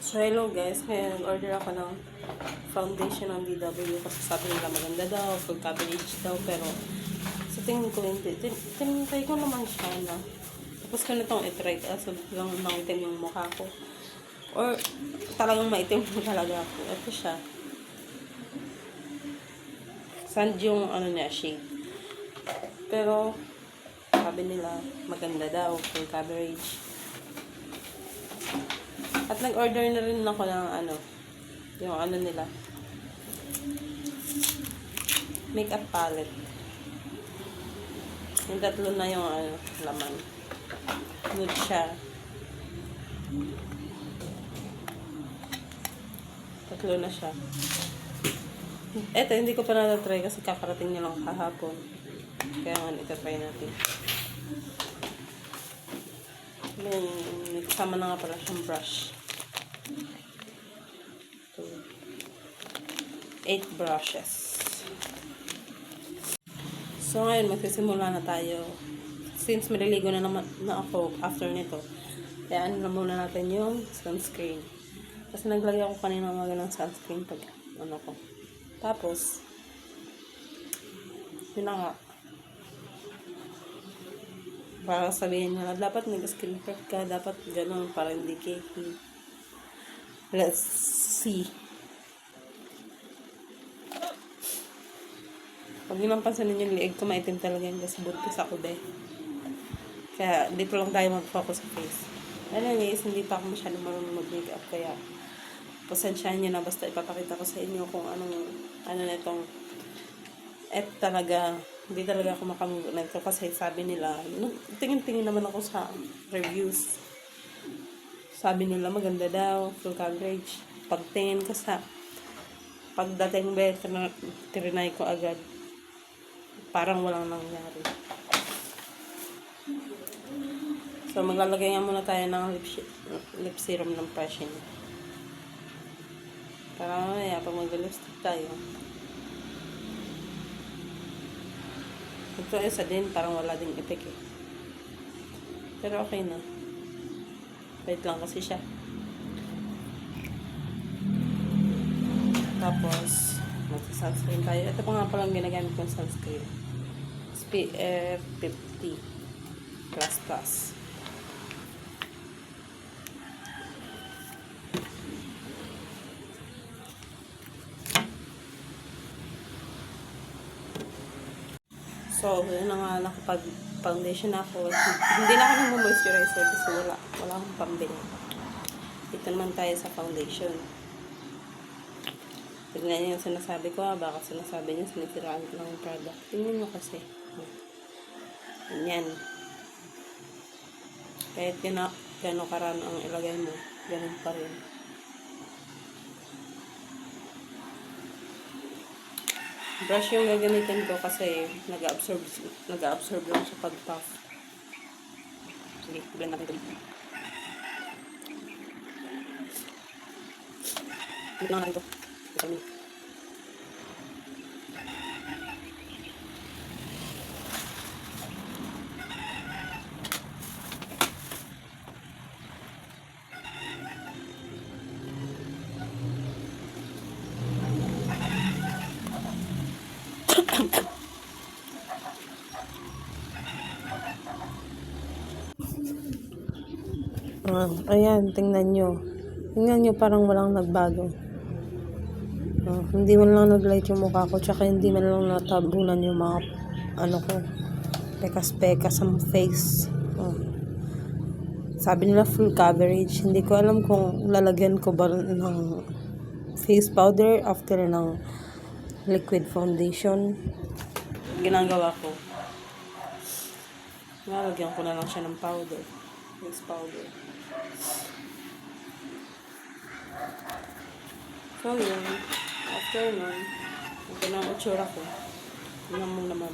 So, hello guys. Ngayon, nag-order ako ng foundation ng DW kasi sabi nila maganda daw, full coverage daw, pero sa tingin ko hindi. Tinintay ko naman siya na. Tapos ko na itong itry kasi lang mangitim yung mukha ko. Or talagang maitim mo talaga ako. Ito siya. Sand yung ano niya, shade. Pero, sabi nila maganda daw, full coverage. At nag-order na rin ako ng yung nila, makeup palette. Yung tatlo na yung laman. Nude siya. Tatlo na siya. Eto, hindi ko pa na-try kasi kakarating niya lang kahapon. Kaya nga, ito-try natin. May kasama na nga pala siyang brush. 8 brushes. So ngayon magsisimula na tayo. Since maliligo na naman na ako after nito, kaya na muna natin yung sunscreen. Kasi naglagay ako kanina ng sunscreen pag ko. Tapos yun na nga. Para sabihin nila, dapat nag-skin prep ka, dapat gano'n para hindi cakey. Let's see. Pag yun ang pansinin yung liig ko, maitim talaga yun kasi buntis ako Kaya dito lang tayo mag-focus sa face. Anyways, hindi pa ako masyadong marunong mag-makeup kaya pasensyahan nyo na basta ipapakita ko sa inyo kung ano na itong talaga, hindi talaga ako makamove na ito kasi sabi nila, tingin-tingin naman ako sa reviews. Sabi nila maganda daw, full coverage. Pagtingin ko sa pagdating trinay ko agad. Parang walang nangyari. So, maglalagay nga muna tayo ng lip serum ng Passion. Para mamaya, pag mag-lipstick tayo. Ito isa din, parang wala ding epek eh. Pero okay na. Wait lang kasi siya. Tapos, mag-sunscreen tayo. Ito pa nga palang ginagamit kong sunscreen. SPF 50++. So, yun na nga, nakapag-foundation ako. Hindi na ako nag-moisturizer kasi wala akong pambili. Dito naman tayo sa foundation. Tignan niyo yung sinasabi ko, baka sinasabi niyo, sinisiraan ko lang yung product. Tingnan niyo kasi. Ganyan. Kahit gano'ng karano ang ilagay mo, ganun pa rin. Brush yung gagamitin ko kasi nag-absorb lang sa pag-puff. Sige, blend natin ito. Blend lang natin ito. Ayan, tingnan nyo. Tingnan nyo, parang walang nagbago. Hindi man lang nag-light yung mukha ko, tsaka hindi man lang natabunan yung mga, ko, pekas-pekas sa face. Sabi nila full coverage. Hindi ko alam kung lalagyan ko ba ng face powder after ng liquid foundation. Ginagawa ko, lalagyan ko na lang siya ng powder. Face powder. So yun, after nun, ito na ang utsura ko. Tingnan mo naman.